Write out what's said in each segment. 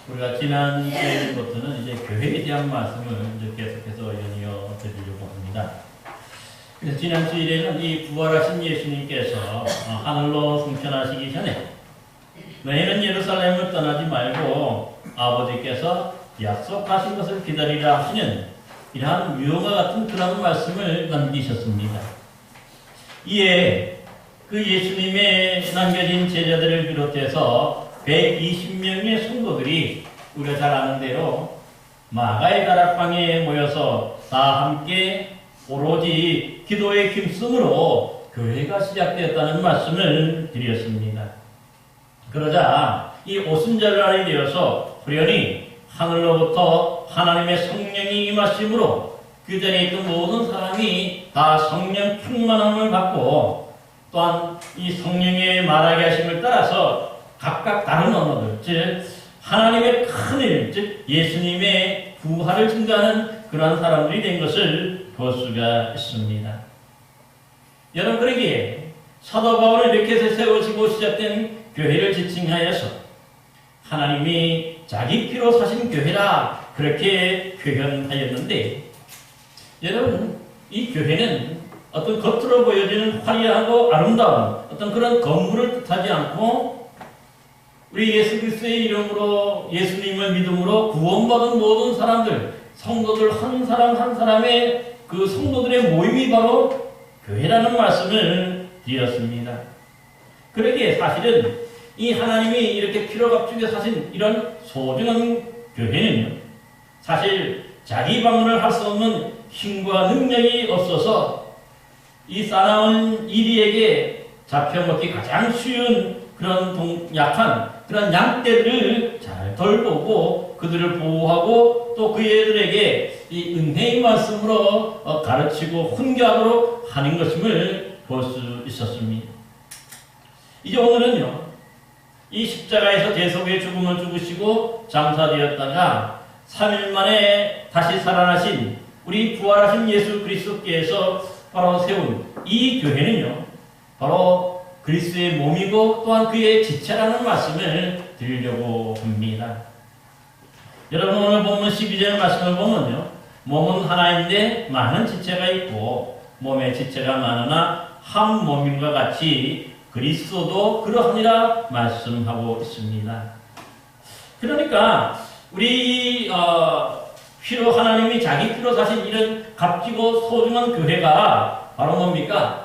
우리가 지난 주일부터는 이제 교회에 대한 말씀을 이제 계속해서 연이어 드리려고 합니다. 그래서 지난 주일에는 이 부활하신 예수님께서 하늘로 승천하시기 전에 너희는 예루살렘을 떠나지 말고 아버지께서 약속하신 것을 기다리라 하시는 이러한 유언과 같은 그런 말씀을 남기셨습니다. 이에 그 예수님의 남겨진 제자들을 비롯해서 120명의 성도들이 우리가 잘 아는 대로 마가의 다락방에 모여서 다 함께 오로지 기도에 힘쓰므로 교회가 시작되었다는 말씀을 드렸습니다. 그러자 이 오순절날이 되어서 후련히 하늘로부터 하나님의 성령이 임하심으로 그 전에 있던 모든 사람이 다 성령 충만함을 받고 또한 이 성령의 말하게 하심을 따라서 각각 다른 언어들, 즉 하나님의 큰 일, 즉 예수님의 부활을 증거하는 그러한 사람들이 된 것을 볼 수가 있습니다. 여러분, 그러기에 사도 바울은 이렇게 해서 세워지고 시작된 교회를 지칭하여서 하나님이 자기 피로 사신 교회라 그렇게 표현하였는데, 여러분, 이 교회는 어떤 겉으로 보여지는 화려하고 아름다운 어떤 그런 건물을 뜻하지 않고 우리 예수 그리스도의 이름으로 예수님을 믿음으로 구원받은 모든 사람들, 성도들 한 사람 한 사람의 그 성도들의 모임이 바로 교회라는 말씀을 드렸습니다. 그러기에 사실은 이 하나님이 이렇게 피로 값주게 사신 이런 소중한 교회는요, 사실 자기 방문을 할 수 없는 힘과 능력이 없어서 이 사나운 이리에게 잡혀먹기 가장 쉬운 그런 약한 그런 양떼들을 잘 돌보고 그들을 보호하고 또 그애들에게 이 은혜의 말씀으로 가르치고 훈계하도록 하는 것임을 볼 수 있었습니다. 이제 오늘은요, 이 십자가에서 대속의 죽음을 죽으시고 장사되었다가 3일 만에 다시 살아나신 우리 부활하신 예수 그리스도께서 바로 세운 이 교회는요, 바로 그리스도의 몸이고 또한 그의 지체라는 말씀을 드리려고 합니다. 여러분, 오늘 본문 12절 말씀을 보면요, 몸은 하나인데 많은 지체가 있고 몸의 지체가 많으나 한 몸임과 같이 그리스도도 그러하니라 말씀하고 있습니다. 그러니까 우리 피로 하나님이 자기 피로 사신 이런 값지고 소중한 교회가 바로 뭡니까?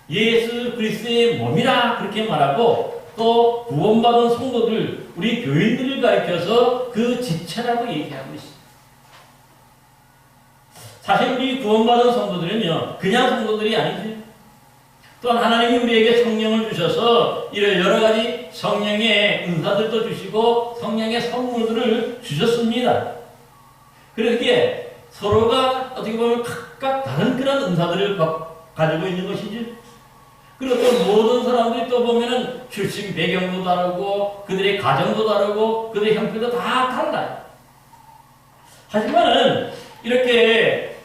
예수 그리스도의 몸이라 그렇게 말하고 또 구원받은 성도들, 우리 교인들을 가리켜서 그 지체라고 얘기하고 있습니다. 사실 우리 구원받은 성도들은요, 그냥 성도들이 아니죠. 또한 하나님이 우리에게 성령을 주셔서 이런 여러 가지 성령의 은사들도 주시고 성령의 선물들을 주셨습니다. 그렇기에 서로가 어떻게 보면 각각 다른 그런 은사들을 가지고 있는 것이죠. 그리고 또 모든 사람들이 또 보면은 출신 배경도 다르고 그들의 가정도 다르고 그들의 형편도 다 달라요. 하지만은 이렇게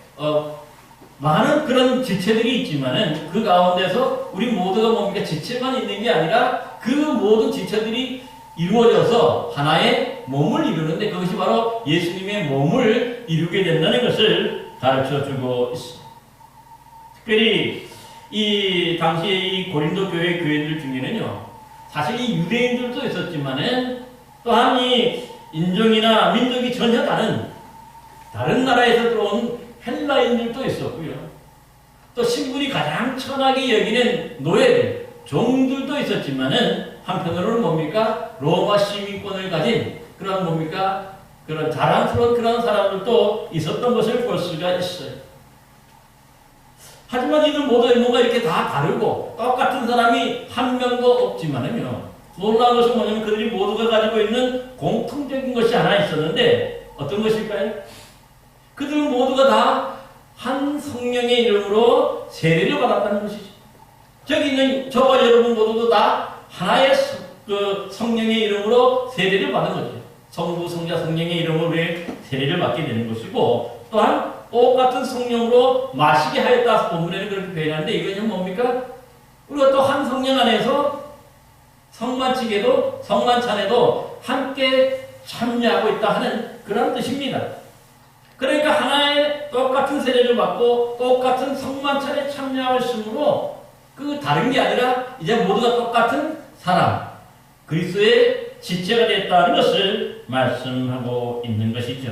많은 그런 지체들이 있지만은 그 가운데서 우리 모두가 뭡니까? 지체만 있는 게 아니라 그 모든 지체들이 이루어져서 하나의 몸을 이루는데 그것이 바로 예수님의 몸을 이루게 된다는 것을 가르쳐주고 있습니다. 특별히 이 당시에 이 고린도 교회 교인들 중에는요, 사실 이 유대인들도 있었지만은 또한 이 인종이나 민족이 전혀 다른 나라에서 들어온 헬라인들도 있었고요. 또 신분이 가장 천하게 여기는 노예들, 종들도 있었지만은 한편으로는 뭡니까? 로마 시민권을 가진 그런 뭡니까? 그런 자랑스러운 그런 사람들도 있었던 것을 볼 수가 있어요. 하지만 이들 모두 뭔가 이렇게 다 다르고 똑같은 사람이 한 명도 없지만은요, 놀라운 것은 뭐냐면 그들이 모두가 가지고 있는 공통적인 것이 하나 있었는데 어떤 것일까요? 그들 모두가 다 한 성령의 이름으로 세례를 받았다는 것이죠. 저기 있는 저와 여러분 모두도 다 하나의 그 성령의 이름으로 세례를 받은 거죠. 성부, 성자, 성령의 이름으로 세례를 받게 되는 것이고 또한 똑같은 성령으로 마시게 하였다 본문에는 그렇게 표현하는데 이거는 뭡니까? 우리가 또 한 성령 안에서 성만치게도 성만찬에도 함께 참여하고 있다 하는 그런 뜻입니다. 그러니까 하나의 똑같은 세례를 받고 똑같은 성만찬에 참여하고 있으므로 그 다른 게 아니라 이제 모두가 똑같은 사람, 그리스도의 지체가 됐다는 것을 말씀하고 있는 것이죠.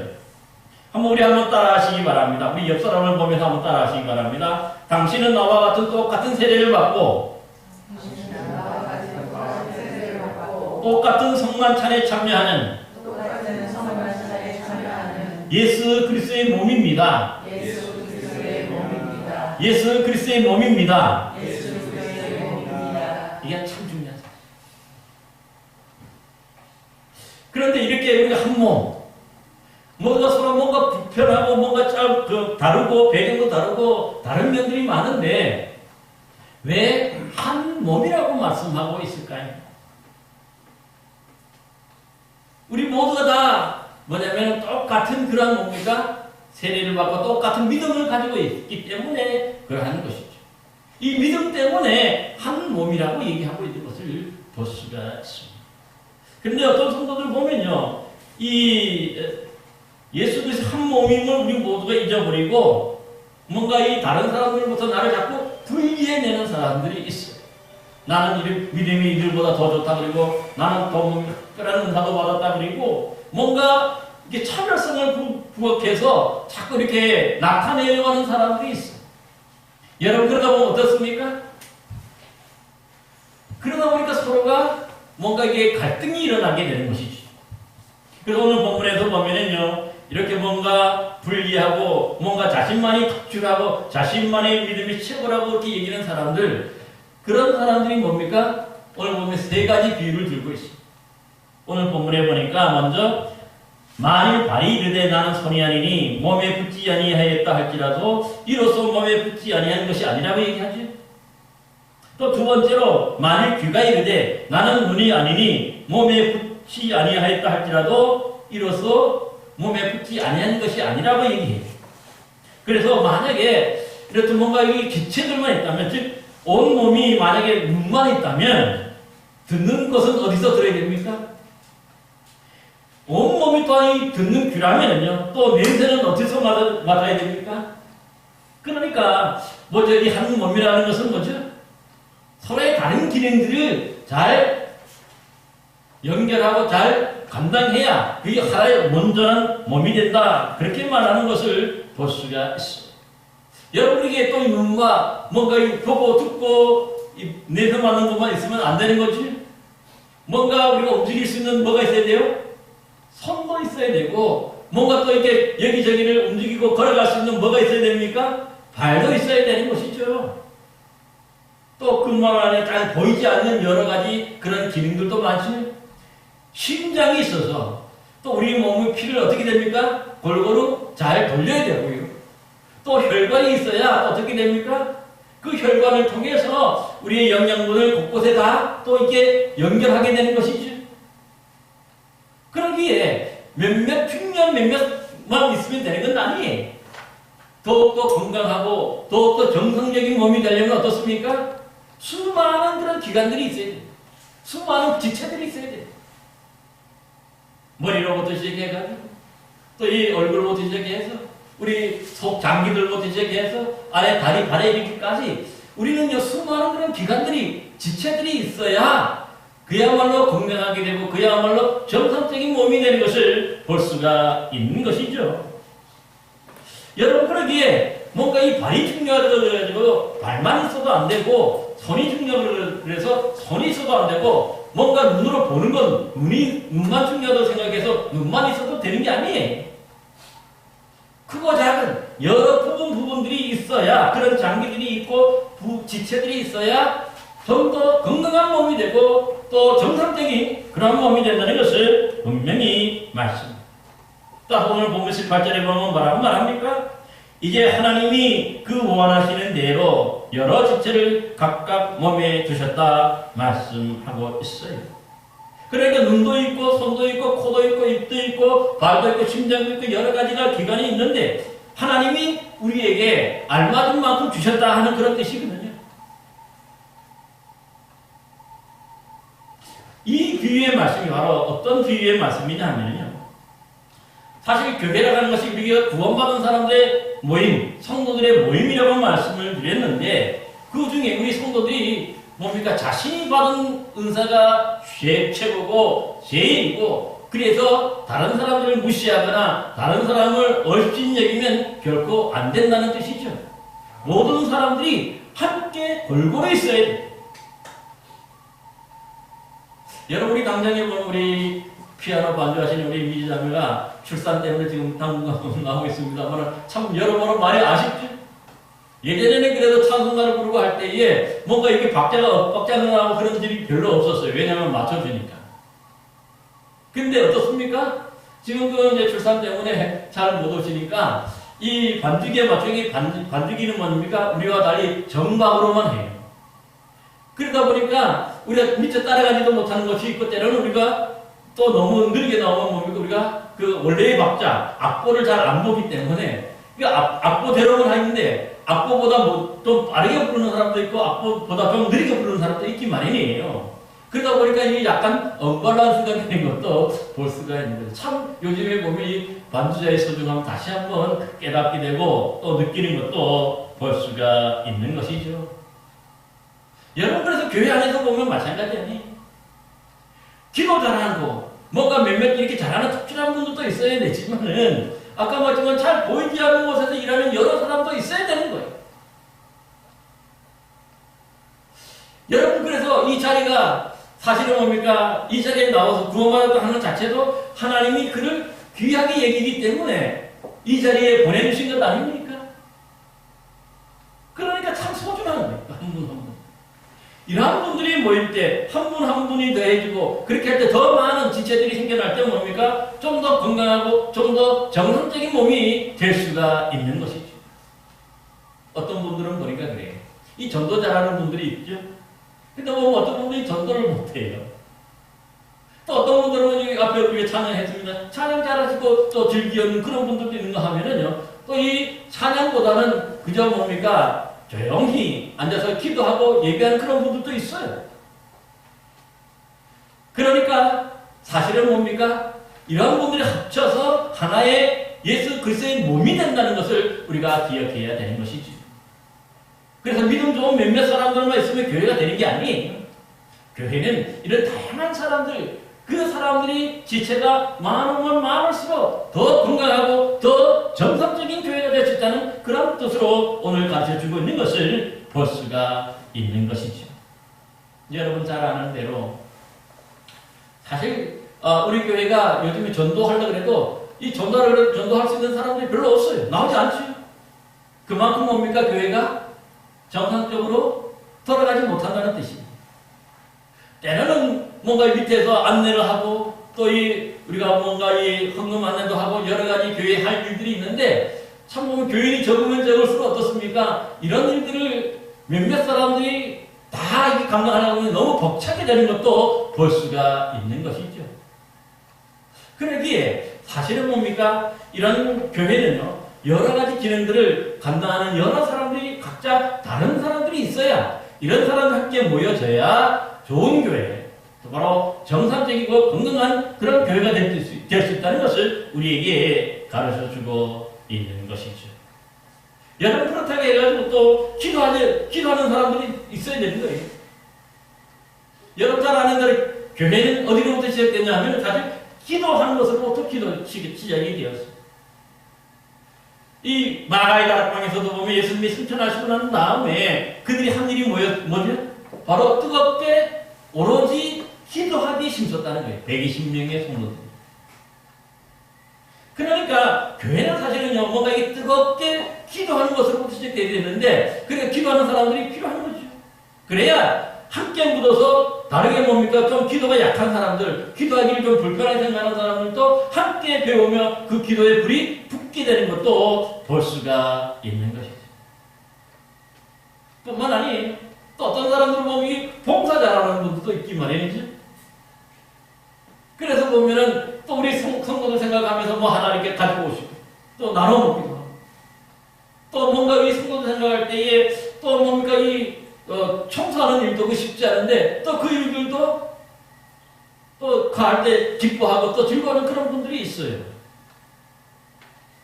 우리 한번 따라하시기 바랍니다. 우리 옆 사람을 보면서 한번 따라하시기 바랍니다. 당신은 나와 같은 똑같은 세례를 받고 똑같은 성만찬에 참여하는 예수 그리스도의 몸입니다. 예수 그리스도의 몸입니다. 이게 참 중요하다. 그런데 이렇게 우리가 한 몸, 모두가 서로 뭔가 불편하고 뭔가 다르고 배경도 다르고 다른 면들이 많은데 왜 한 몸이라고 말씀하고 있을까요? 우리 모두가 다 뭐냐면 똑같은 그런 뭡니까? 세례를 받고 똑같은 믿음을 가지고 있기 때문에 그러한 것이죠. 이 믿음 때문에 한 몸이라고 얘기하고 있는 것을 볼 수가 있습니다. 그런데 어떤 성도들 보면요, 이 예수 그리스도 한 몸임을 우리 모두가 잊어버리고 뭔가 이 다른 사람들부터 나를 자꾸 분리해내는 사람들이 있어요. 나는 믿음이 이들보다 더 좋다 그리고 나는 더 특별한 은사도 받았다 그리고 뭔가 이렇게 차별성을 부각해서 자꾸 이렇게 나타내려고 하는 사람들이 있어요. 여러분 그러다 보면 어떻습니까? 그러다 보니까 서로가 뭔가 이게 갈등이 일어나게 되는 것이죠. 그래서 오늘 본문에서 보면은요, 이렇게 뭔가 분리하고 뭔가 자신만이 특출하고 자신만의 믿음이 최고라고 이렇게 얘기하는 사람들, 그런 사람들이 뭡니까? 오늘 보면 세 가지 비유를 들고 있습니다. 오늘 본문에 보니까 먼저 만일 발이 이르되 나는 손이 아니니 몸에 붙지 아니하였다 할지라도 이로써 몸에 붙지 아니하는 것이 아니라고 얘기하죠. 또 두 번째로 만일 귀가 이르되 나는 눈이 아니니 몸에 붙지 아니하였다 할지라도 이로써 몸에 붙지 아니하는 것이 아니라고 얘기해요. 그래서 만약에 이렇게 뭔가 이 기체들만 있다면, 즉 온 몸이 만약에 눈만 있다면 듣는 것은 어디서 들어야 됩니까? 온 몸이 또한 듣는 귀라면요, 또 냄새는 어디서 맡아야 됩니까? 그러니까 뭐죠? 이 한 몸이라는 것은 뭐죠? 서로의 다른 기능들을 잘 연결하고 잘 감당해야 그게 하나의 온전한 몸이 된다, 그렇게 말하는 것을 볼 수가 있어요. 여러분에게 또 이 눈과 뭔가 보고 듣고 내서 맞는 것만 있으면 안 되는 거지. 뭔가 우리가 움직일 수 있는 뭐가 있어야 돼요? 손도 있어야 되고, 뭔가 또 이렇게 여기저기를 움직이고 걸어갈 수 있는 뭐가 있어야 됩니까? 발도 있어야 되는 것이죠. 또 그만 안에 잘 보이지 않는 여러 가지 그런 기능들도 많지. 심장이 있어서 또 우리 몸의 피를 어떻게 됩니까? 골고루 잘 돌려야 되고요. 또 혈관이 있어야 어떻게 됩니까? 그 혈관을 통해서 우리의 영양분을 곳곳에 다 또 이렇게 연결하게 되는 것이죠. 그러기에 몇몇 중요한 몇몇만 있으면 되는 건 아니에요. 더욱더 건강하고 더욱더 정상적인 몸이 되려면 어떻습니까? 수많은 그런 기관들이 있어야 돼요. 수많은 지체들이 있어야 돼요. 머리로부터 시작해가지고 또 이 얼굴부터 시작해서 우리 속 장기들부터 시작해서 아래 다리 발에 이르기까지 우리는요, 수많은 그런 기관들이 지체들이 있어야 그야말로 건강하게 되고 그야말로 정상적인 몸이 되는 것을 볼 수가 있는 것이죠. 여러분 그러기에 뭔가 이 발이 중요하다고 발만 있어도 안 되고 손이 중요하다고 해서 손이 있어도 안 되고 뭔가 눈으로 보는 건 눈만 중요하다고 생각해서 눈만 있어도 되는 게 아니에요. 크고 작은 여러 부분들이 있어야, 그런 장기들이 있고 지체들이 있어야 좀 더 건강한 몸이 되고 또 정상적인 그런 몸이 된다는 것을 분명히 말씀합니다. 또 오늘 보면 18절에 보면 뭐라고 말합니까? 이제 하나님이 그 원하시는 대로 여러 지체를 각각 몸에 두셨다 말씀하고 있어요. 그러니까 눈도 있고 손도 있고 코도 있고 입도 있고 발도 있고 심장도 있고 여러 가지가 기관이 있는데 하나님이 우리에게 알맞은 만큼 주셨다 하는 그런 뜻이거든요. 이 비유의 말씀이 바로 어떤 비유의 말씀이냐 하면요. 사실 교회라고 하는 것이 우리가 구원받은 사람들의 모임, 성도들의 모임이라고 말씀을 드렸는데 그 중에 우리 성도들이 뭡니까? 자신이 받은 은사가 최고고 제일이고 그래서 다른 사람들을 무시하거나 다른 사람을 얼씬 여기면 결코 안 된다는 뜻이죠. 모든 사람들이 함께 골고루 있어야 돼요. 여러분 우리 당장에 보면 우리 피아노 반주하시는 우리 미지자매가 출산 때문에 지금 당분간 나오고 있습니다만 참 여러모로 많이 아쉽죠? 예전에는 그래도 찬송가를 부르고 할 때에 뭔가 이렇게 박자가 엇박자가 나고 그런 일이 별로 없었어요. 왜냐하면 맞춰주니까. 근데 어떻습니까? 지금 그 이제 출산 때문에 잘 못 오시니까 이 반주기에 맞추기 반주기는 뭡니까? 우리와 달리 정박으로만 해요. 그러다 보니까 우리가 미처 따라가지도 못하는 것이 있고 때로는 우리가 또 너무 느리게 나오면 뭡니까? 우리가 그 원래의 박자, 악보를 잘 안 보기 때문에 악보대로는 하는데 악보보다 뭐 좀 빠르게 부르는 사람도 있고 악보보다 좀 느리게 부르는 사람도 있기 마련이에요. 그러다 보니까 이 약간 언밸런스가 되는 것도 볼 수가 있는 거죠. 참 요즘에 보면 이 반주자의 소중함을 다시 한번 깨닫게 되고 또 느끼는 것도 볼 수가 있는 것이죠. 여러분 그래서 교회 안에서 보면 마찬가지 아니에요. 기도 잘하고 뭔가 몇몇 이렇게 잘하는 특출한 분들도 있어야 되지만은 아까 말했지만 잘 보이지 않는 곳에서 일하는 여러 사람도 있어야 되는 거예요. 여러분 그래서 이 자리가 사실은 뭡니까? 이 자리에 나와서 구원받았다 하는 자체도 하나님이 그를 귀하게 여기기 때문에 이 자리에 보내주신 것 아닙니까? 그러니까 참 소중한 거예요. 한 분 한 분. 이러한 분들이 모일 때 한 분 한 분이 더해지고 그렇게 할 때 더 많은 지체들이 생겨날 때 뭡니까? 좀 더 건강하고 좀 더 정상적인 몸이 될 수가 있는 것이죠. 어떤 분들은 보니까 그래요. 이 전도 잘하는 분들이 있죠. 근데 뭐 어떤 분들이 전도를 못해요. 또 어떤 분들은 여기 앞에 우리가 찬양했습니다. 찬양 잘하시고 또 즐기는 그런 분들도 있는 거 하면은요. 또 이 찬양보다는 그저 뭡니까? 조용히 앉아서 기도하고 예배하는 그런 분들도 있어요. 그러니까 사실은 뭡니까? 이런 분들이 합쳐서 하나의 예수 그리스도의 몸이 된다는 것을 우리가 기억해야 되는 것이죠. 그래서 믿음 좋은 몇몇 사람들만 있으면 교회가 되는 게 아니에요. 교회는 이런 다양한 사람들, 그 사람들이 지체가 많으면 많을수록 더 건강하고 더 정상적인 교회가 될 수 있다는 그런 뜻으로 오늘 가르쳐주고 있는 것을 볼 수가 있는 것이죠. 여러분 잘 아는 대로 사실 우리 교회가 요즘에 전도하려고 해도 이 전도할 수 있는 사람들이 별로 없어요. 나오지 않죠. 그만큼 뭡니까? 교회가 정상적으로 돌아가지 못한다는 뜻입니다. 때로는 뭔가 밑에서 안내를 하고 또 우리가 뭔가 헌금 안내도 하고 여러 가지 교회에 할 일들이 있는데 참 보면 교인이 적으면 적을수록 어떻습니까? 이런 일들을 몇몇 사람들이 다 감당하려고 하면 너무 벅차게 되는 것도 볼 수가 있는 것이죠. 그러기에 사실은 뭡니까? 이런 교회는요. 여러 가지 기능들을 감당하는 여러 사람들이 각자 다른 사람들이 있어야 이런 사람들 함께 모여져야 좋은 교회, 바로 정상적이고 건강한 그런 교회가 될 수 있다는 것을 우리에게 가르쳐주고 있는 것이죠. 여러분 그렇다고 해가지고 또 기도하는 사람들이 있어야 되는 거예요. 여러분 잘 아는 대로 교회는 어디로부터 시작되냐 하면 사실 기도하는 것으로부터 시작이 되었어요. 이 마가의 다락방에서도 보면 예수님이 승천하시고 난 다음에 그들이 한 일이 뭐죠? 바로 뜨겁게 오로지 기도하기에 힘썼다는 거예요. 120명의 성도들. 그러니까 교회는 사실은요, 뭔가 이게 뜨겁게 기도하는 것으로부터 시작되어야 되는데, 그래 기도하는 사람들이 필요한 거죠. 그래야 함께 묻어서 다르게 뭡니까? 좀 기도가 약한 사람들, 기도하기를 좀 불편하게 생각하는 사람들도 함께 배우며 그 기도의 불이 붙게 되는 것도 볼 수가 있는 것이죠. 뿐만 아니에요. 또 어떤 사람들은 보면 봉사 잘하는 분들도 있기 마련이죠. 그래서 보면은 또 우리 성도들 생각하면서 뭐 하나 이렇게 가지고 오시고 또 나눠 먹기도 하고 또 뭔가 우리 성도들 생각할 때에 또 뭡니까 청소하는 일도 쉽지 않은데 또 그 일들도 축하할 때 기뻐하고 또 즐거워하는 그런 분들이 있어요.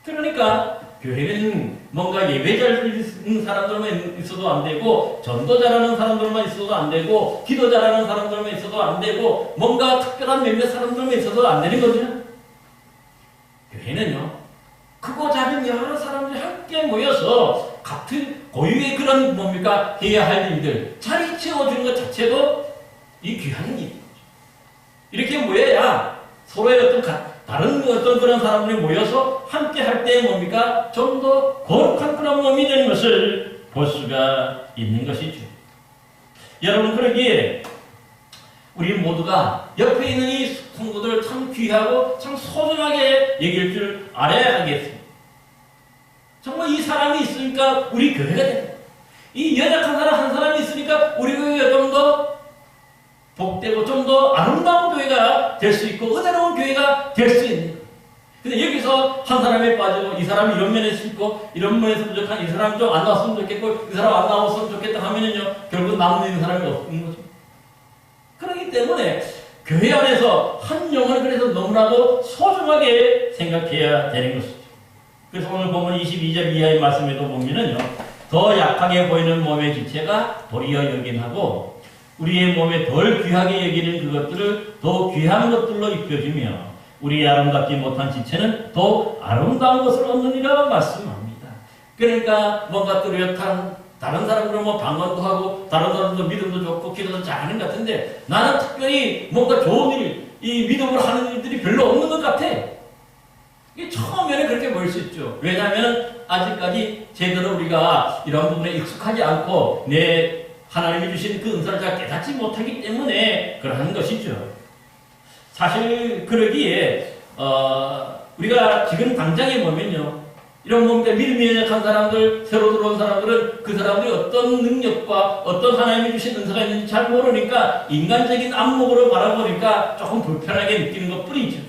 그러니까 교회는 뭔가 예배 잘하는 사람들만 있어도 안 되고, 전도 잘하는 사람들만 있어도 안 되고, 기도 잘하는 사람들만 있어도 안 되고, 뭔가 특별한 몇몇 사람들만 있어도 안 되는 거죠. 교회는요, 크고 작은 여러 사람들이 함께 모여서 같은 고유의 그런 뭡니까? 해야 할 일들, 자리 채워주는 것 자체도 이 귀한 일이죠. 이렇게 모여야 서로의 다른 어떤 그런 사람들이 모여서 함께 할 때 뭡니까? 좀 더 거룩한 그런 몸이 되는 것을 볼 수가 있는 것이죠. 여러분, 그러기에 우리 모두가 옆에 있는 이 성도들 참 귀하고 참 소중하게 여길 줄 알아야 하겠습니다. 정말 이 사람이 있으니까 우리 교회가 됩니다. 이 연약한 사람 한 사람이 있으니까 우리 교회가 좀 더 복되고 좀 더 아름다운 교회가 될 수 있고 은혜로운 교회가 될 수 있는 거예요. 근데 여기서 한 사람에 빠지고 이 사람이 이런 면에서 있고 이런 면에서 부족한, 이 사람 좀 안 나왔으면 좋겠고 이 사람 안 나왔으면 좋겠다 하면은요, 결국 남는 사람이 없는 거죠. 그렇기 때문에 교회 안에서 한 영혼을 그래서 너무나도 소중하게 생각해야 되는 것이죠. 그래서 오늘 보면 22절 이하의 말씀에도 보면은요, 더 약하게 보이는 몸의 지체가 도리어 여긴하고 우리의 몸에 덜 귀하게 여기는 그것들을 더 귀한 것들로 입혀주며 우리의 아름답지 못한 지체는 더 아름다운 것을 얻느니라 말씀합니다. 그러니까 뭔가 뚜렷한 다른 사람들은 뭐 방언도 하고 다른 사람들도 믿음도 좋고 기도도 잘하는 것 같은데 나는 특별히 뭔가 좋은 일, 이 믿음을 하는 일들이 별로 없는 것 같아. 이게 처음에는 그렇게 보일 수 있죠. 왜냐하면 아직까지 제대로 우리가 이런 부분에 익숙하지 않고 내 하나님이 주신 그 은사를 잘 깨닫지 못하기 때문에 그러는 것이죠. 사실 그러기에 우리가 지금 당장에 보면요, 이런 뭔가 믿음이 연약한 사람들, 새로 들어온 사람들은 그 사람들이 어떤 능력과 어떤 하나님이 주신 은사가 있는지 잘 모르니까 인간적인 안목으로 바라보니까 조금 불편하게 느끼는 것 뿐이죠.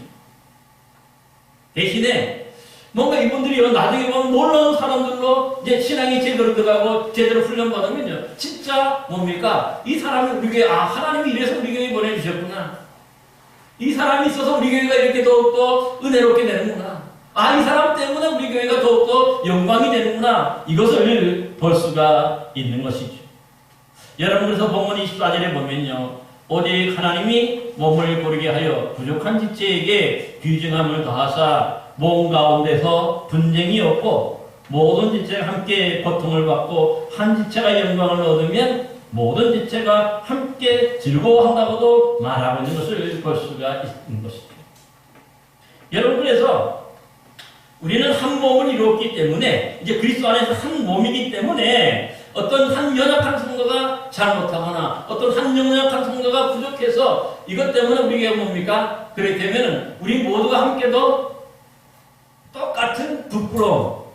대신에 뭔가 이분들이 나중에 보면 놀라운 사람들로 이제 신앙이 제대로 들어가고 제대로 훈련받으면요, 진짜 뭡니까? 이 사람이 우리 교회, 하나님이 이래서 우리 교회에 보내주셨구나. 이 사람이 있어서 우리 교회가 이렇게 더욱더 은혜롭게 되는구나. 이 사람 때문에 우리 교회가 더욱더 영광이 되는구나. 이것을 볼 수가 있는 것이죠. 여러분, 그래서 본문 24절에 보면요, 오직 하나님이 몸을 고르게 하여 부족한 지체에게 귀중함을 더하사 몸 가운데서 분쟁이 없고 모든 지체가 함께 고통을 받고 한 지체가 영광을 얻으면 모든 지체가 함께 즐거워한다고도 말하고 있는 것을 볼 수가 있는 것이죠. 여러분, 그래서 우리는 한 몸을 이루었기 때문에 이제 그리스도 안에서 한 몸이기 때문에 어떤 한 연약한 성도가 잘못하거나 어떤 한 연약한 성도가 부족해서 이것 때문에 우리가 뭡니까? 그렇게 되면 우리 모두가 함께도 똑같은 부끄러움,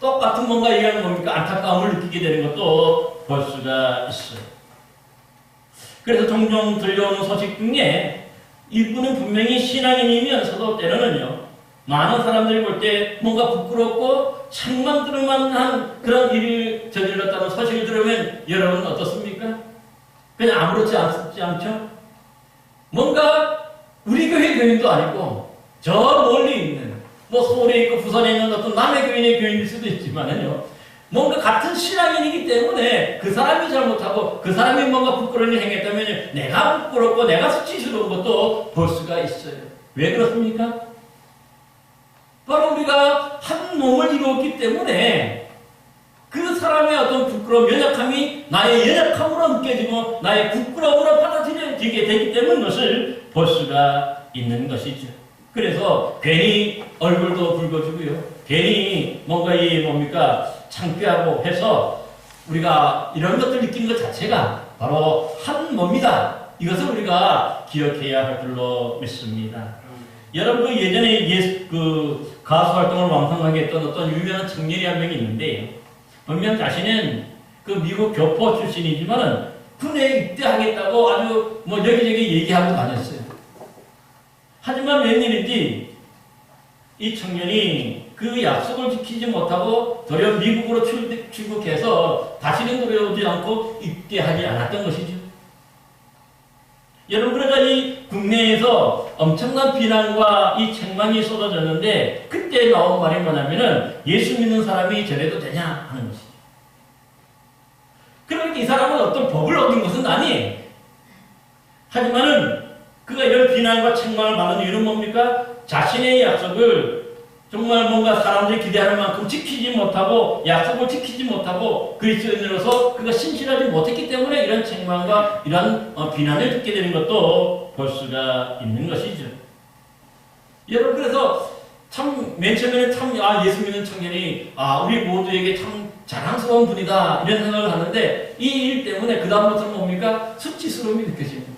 똑같은 뭔가 얘기하는 뭡니까? 안타까움을 느끼게 되는 것도 볼 수가 있어요. 그래서 종종 들려오는 소식 중에 이분은 분명히 신앙인이면서도 때로는요, 많은 사람들이 볼 때 뭔가 부끄럽고 창만 들을만한 그런 일을 저질렀다는 소식을 들으면 여러분 어떻습니까? 그냥 아무렇지 않죠? 뭔가 우리 교회 교인도 아니고 저 멀리 있는 뭐 서울에 있고 부산에 있는 어떤 남의 교인의 교인일 수도 있지만은요, 뭔가 같은 신앙인이기 때문에 그 사람이 잘못하고 그 사람이 뭔가 부끄러운 일을 행했다면 내가 부끄럽고 내가 수치스러운 것도 볼 수가 있어요. 왜 그렇습니까? 바로 우리가 한 몸을 이루었기 때문에 그 사람의 어떤 부끄러움, 연약함이 나의 연약함으로 느껴지고 나의 부끄러움으로 받아들여지게 되기 때문인 것을 볼 수가 있는 것이죠. 그래서 괜히 얼굴도 붉어지고요, 괜히 뭔가 뭡니까? 창피하고 해서 우리가 이런 것들 느끼는 것 자체가 바로 한 몸이다. 이것을 우리가 기억해야 할 줄로 믿습니다. 여러분, 그 예전에 그 가수 활동을 왕성하게 했던 어떤 유명한 청년이 한 명이 있는데, 분명 자신은 그 미국 교포 출신이지만은 군에 입대하겠다고 아주 뭐 여기저기 얘기하고 다녔어요. 하지만 웬일인지 이 청년이 그 약속을 지키지 못하고 도리어 미국으로 출국해서 다시는 돌아오지 않고 입대하지 않았던 것이죠. 여러분, 그러니까 이 국내에서 엄청난 비난과 이 책망이 쏟아졌는데 그때 나온 말이 뭐냐면은 예수 믿는 사람이 저래도 되냐 하는 것이죠. 그러니까 이 사람은 어떤 법을 어긴 것은 아니에요. 하지만은 그가 이런 비난과 책망을 받는 이유는 뭡니까? 자신의 약속을 정말 뭔가 사람들이 기대하는 만큼 지키지 못하고 약속을 지키지 못하고 그리스도인으로서 그가 신실하지 못했기 때문에 이런 책망과 이런 비난을 듣게 되는 것도 볼 수가 있는 것이죠. 여러분, 그래서 참 맨 처음에는 참 예수 믿는 청년이 우리 모두에게 참 자랑스러운 분이다 이런 생각을 하는데 이 일 때문에 그 다음부터는 뭡니까? 수치스러움이 느껴지는 거죠.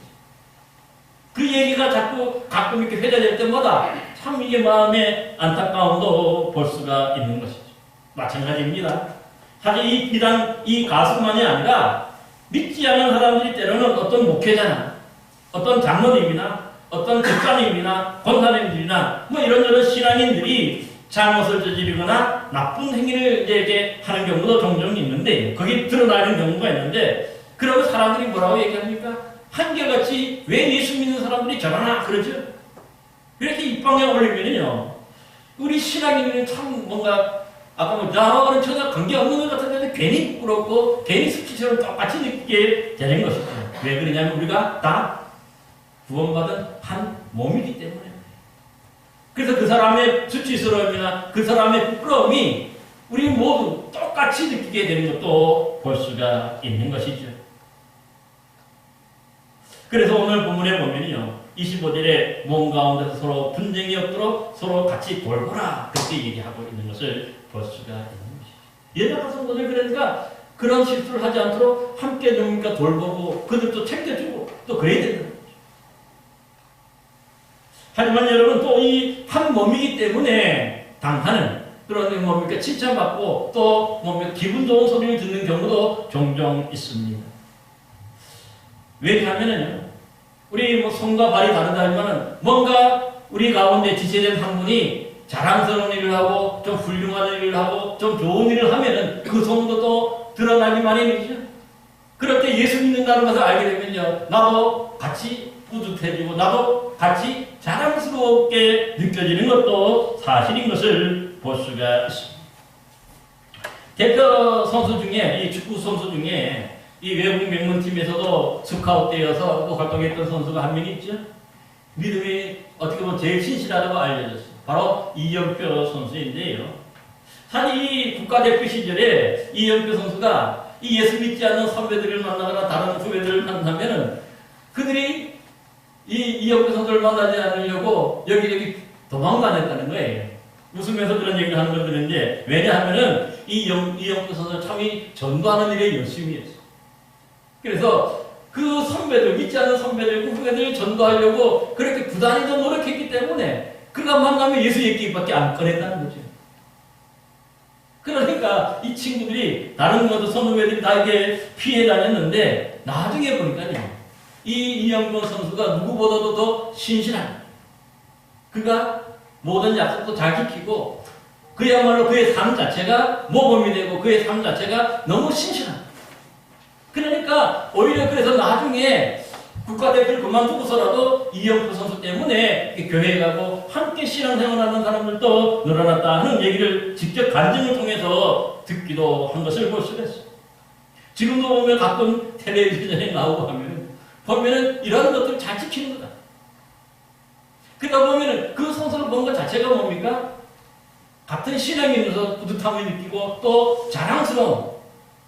그 얘기가 자꾸 가끔 이렇게 회자될 때마다 참 이게 마음의 안타까움도 볼 수가 있는 것이죠. 마찬가지입니다. 사실 이 비단 이 가수만이 아니라 믿지 않는 사람들이 때로는 어떤 목회자나 어떤 장로님이나 어떤 집사님이나 권사님들이나 뭐 이런저런 신앙인들이 잘못을 저지르거나 나쁜 행위를 이제 하는 경우도 종종 있는데 거기 드러나는 경우가 있는데 그러면 사람들이 뭐라고 얘기합니까? 한결같이 왜 예수 믿는 사람들이 저러나 그러죠? 이렇게 입방에 올리면요 우리 신앙인들은 참 뭔가 아까 나하고는 전혀 관계없는 것 같은데 괜히 부끄럽고 괜히 수치처럼 똑같이 느끼게 되는 것이죠. 왜 그러냐면 우리가 다 구원받은 한 몸이기 때문에. 그래서 그 사람의 수치스러움이나 그 사람의 부끄러움이 우리 모두 똑같이 느끼게 되는 것도 볼 수가 있는 것이죠. 그래서 오늘 본문에 보면요 25절에 몸 가운데서 서로 분쟁이 없도록 서로 같이 돌보라 그렇게 얘기하고 있는 것을 볼 수가 있는 것이죠. 연약한 성도들 그러니까 그런 실수를 하지 않도록 함께 누우니까 돌보고 그들도 챙겨주고 또 그래야 된다는 거죠. 하지만 여러분 또 이 한 몸이기 때문에 당하는 그런 뭡니까 칭찬받고 또 뭡니까 기분 좋은 소리를 듣는 경우도 종종 있습니다. 왜냐하면은요 우리 뭐 손과 발이 다르다지만은 뭔가 우리 가운데 지체된 한 분이 자랑스러운 일을 하고 좀 훌륭한 일을 하고 좀 좋은 일을 하면은 그 손도 또 드러나기 마련이죠. 그럴 때 예수 믿는다는 것을 알게 되면요 나도 같이 뿌듯해지고 나도 같이 자랑스럽게 느껴지는 것도 사실인 것을 볼 수가 있습니다. 대표 선수 중에 이 축구 선수 중에 이 외국 명문팀에서도 스카웃되어서 또 활동했던 선수가 한 명 있죠. 믿음이 어떻게 보면 제일 신실하다고 알려졌어요. 바로 이영표 선수인데요. 사실 이 국가대표 시절에 이영표 선수가 이 예수 믿지 않는 선배들을 만나거나 다른 후배들을 만나면은 그들이 이 이영표 선수를 만나지 않으려고 여기저기 도망다녔다는 거예요. 웃으면서 그런 얘기를 하는 걸 들었는데 왜냐하면은 이영표 선수는 참이 전도하는 일에 열심히 했어요. 그래서 그 선배들, 믿지 않는 선배들, 그 후배들을 전도하려고 그렇게 부단히 더 노력했기 때문에 그가 만나면 예수 얘기밖에 안 꺼냈다는 거죠. 그러니까 이 친구들이 다른 것도 선후배들이 다 이게 피해 다녔는데 나중에 보니까요. 이 이영표 선수가 누구보다도 더 신실한 그가 모든 약속도 잘 지키고 그야말로 그의 삶 자체가 모범이 되고 그의 삶 자체가 너무 신실한 그러니까 오히려 그래서 나중에 국가대표를 그만두고서라도 이영표 선수 때문에 교회에 가고 함께 신앙생활하는 사람들도 늘어났다는 얘기를 직접 간증을 통해서 듣기도 한 것을 볼 수가 있어요. 지금도 보면 가끔 텔레비전에 나오고 보면은 이런 것들을 잘 지키는 거다. 그러다 보면은 그 선수는 뭔가 자체가 뭡니까? 같은 신앙인으로서 뿌듯함을 느끼고 또 자랑스러운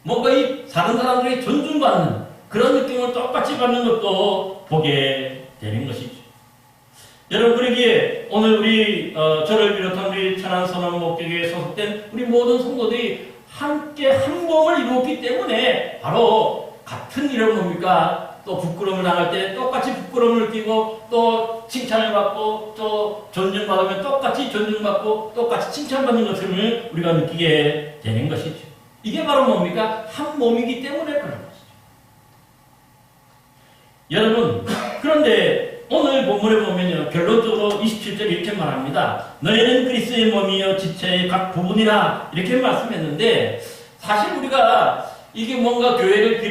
뭔가 이 다른 사람들에게 존중받는 그런 느낌을 똑같이 받는 것도 보게 되는 것이죠. 여러분 그러기에 오늘 우리 저를 비롯한 우리 천안선언 목적에 소속된 우리 모든 성도들이 함께 한 몸을 이루었기 때문에 바로 같은 일을 뭡니까? 또 부끄러움을 당할 때 똑같이 부끄러움을 느끼고 또 칭찬을 받고 또 존중받으면 똑같이 존중받고 똑같이 칭찬받는 것을 우리가 느끼게 되는 것이죠. 이게 바로 뭡니까? 한 몸이기 때문에 그런 것이죠. 여러분 그런데 오늘 본문에 보면요 결론적으로 27절 이렇게 말합니다. 너희는 그리스도의 몸이요 지체의 각 부분이라 이렇게 말씀했는데 사실 우리가 이게 뭔가 교회를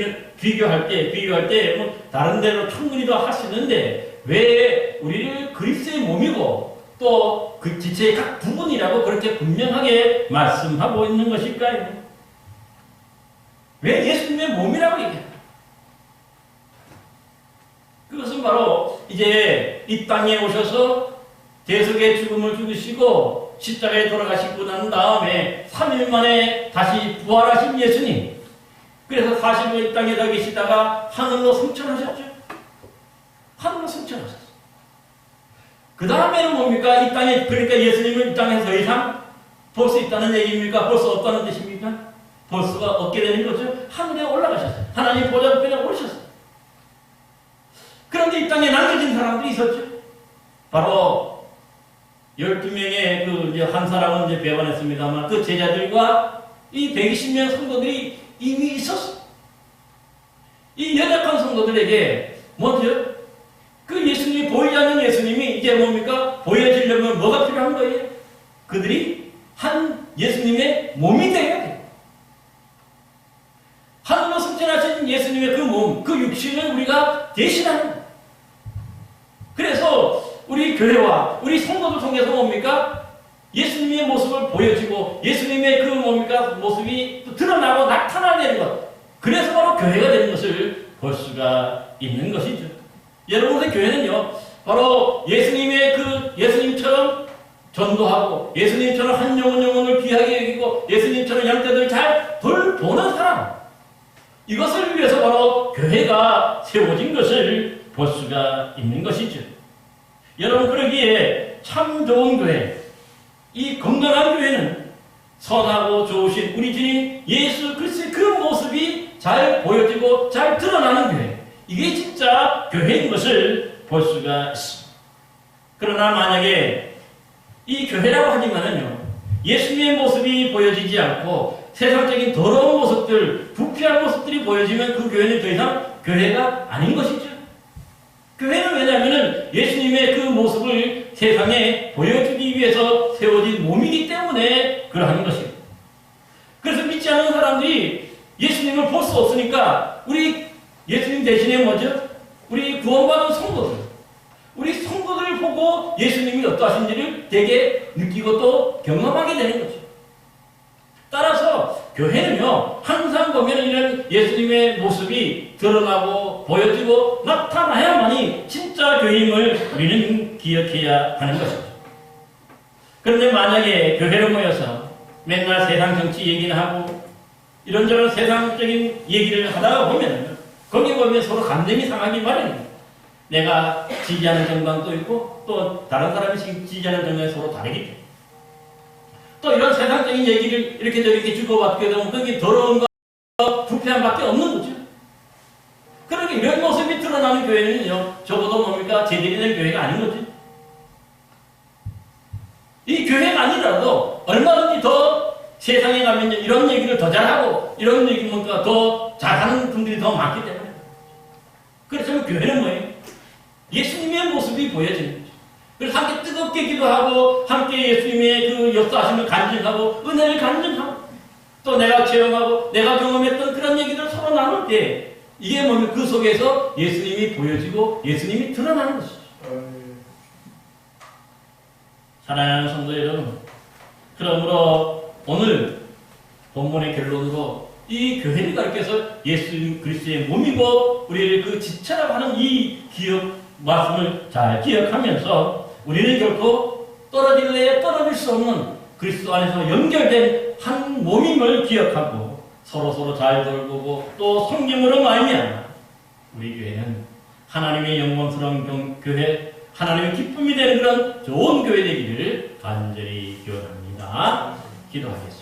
비교할 때 뭐 다른 데로 충분히 더 할 수 있는데 왜 우리를 그리스도의 몸이고 또 그 지체의 각 부분이라고 그렇게 분명하게 말씀하고 있는 것일까요? 왜 예수님의 몸이라고 얘기해요? 그것은 바로 이제 이 땅에 오셔서 대속의 죽음을 죽으시고 십자가에 돌아가시고 난 다음에 3일 만에 다시 부활하신 예수님. 그래서 40일 이 땅에 더 계시다가 하늘로 승천하셨죠. 하늘로 승천하셨어요. 그 다음에는 뭡니까? 이 땅에, 그러니까 예수님은 이 땅에 더 이상 볼 수 있다는 얘기입니까? 볼 수 없다는 뜻입니까? 볼 수가 없게 되는 거죠. 하늘에 올라가셨어요. 하나님 보좌 앞에 오셨어요. 그런데 이 땅에 남겨진 사람들이 있었죠. 바로 12명의 한 사람은 이제 배반했습니다만 그 제자들과 이 120명 성도들이 이미 있었어요. 이 연약한 성도들에게 먼저 그 예수님이 보이지 않는 예수님이 이제 뭡니까? 보여지려면 뭐가 필요한 거예요? 그들이 한 예수님의 몸이 되어야 돼요. 하늘로 승천하신 예수님의 그 몸, 그 육신을 우리가 대신하는 거예요. 그래서 우리 교회와 우리 성도들 통해서 뭡니까? 예수님의 모습을 보여주고 예수님의 그 뭡니까? 모습이 드러나고 나타나는 것. 그래서 바로 교회가 되는 것을 볼 수가 있는 것이죠. 여러분의 교회는요, 바로 예수님처럼 전도하고 예수님처럼 한 영혼을 귀하게 여기고 예수님처럼 양떼들을 잘 돌보는 사람. 이것을 위해서 바로 교회가 세워진 것을 볼 수가 있는 것이죠. 여러분, 그러기에 참 좋은 교회, 이 건강한 교회는 선하고 좋으신 우리 주님 예수 그리스도의 그 모습이 잘 보여지고 잘 드러나는 교회. 이게 진짜 교회인 것을 볼 수가 있습니다. 그러나 만약에 이 교회라고 하지만은요, 예수님의 모습이 보여지지 않고 세상적인 더러운 모습들, 부패한 모습들이 보여지면 그 교회는 더 이상 교회가 아닌 것이죠. 교회는 왜냐하면 예수님의 그 모습을 세상에 보여주기 위해서 세워진 몸이기 때문에 그러한 것입니다. 그래서 믿지 않는 사람들이 예수님을 볼 수 없으니까 우리 예수님 대신에 뭐죠? 우리 구원받은 성도들, 우리 성도들을 보고 예수님이 어떠하신지를 되게 느끼고 또 경험하게 되는 거죠. 따라서 교회는요, 항상 보면 이런 예수님의 모습이 드러나고 보여지고 나타나야만이 진짜 교회임을 우리는 기억해야 하는 것입니다. 그런데 만약에 교회로 모여서 맨날 세상 정치 얘기를 하고 이런저런 세상적인 얘기를 하다가 보면 거기 보면 서로 감정이 상하기 마련입니다. 내가 지지하는 정당도 있고 또 다른 사람이 지지하는 정당이 서로 다르기 때문에 또 이런 세상적인 얘기를 이렇게 저렇게 주고받게 되면 그게 더러운 거 부패함밖에 없는 거죠. 그러니까 이런 모습이 드러나는 교회는요, 적어도 뭡니까? 제대로 된 교회가 아닌 거죠. 이 교회가 아니라도 얼마든지 더 세상에 가면 이런 얘기를 더 잘하고 이런 얘기 뭔가 더 잘하는 분들이 더 많기 때문에. 그래서 교회는 뭐예요? 예수님의 모습이 보여지는 거죠. 그래서 함께 뜨겁게 기도하고 함께 예수님의 그 역사하심을 간증하고 은혜를 간증하고 또 내가 체험하고 내가 경험했던 그런 얘기를 서로 나눌 때 이게 뭐냐면 그 속에서 예수님이 보여지고 예수님이 드러나는 것이죠. 사랑하는 성도 여러분, 그러므로 오늘 본문의 결론으로 이 교회를 가르쳐서 예수 그리스도의 몸이고 우리를 그 지체라고 하는 이 말씀을 잘 기억하면서 우리는 결코 떨어질 수 없는 그리스도 안에서 연결된 한 몸임을 기억하고 서로 잘 돌보고 또 성경으로 말미암아 우리 교회는 하나님의 영광스러운 교회, 하나님의 기쁨이 되는 그런 좋은 교회 되기를 간절히 기원합니다. 기도하겠습니다.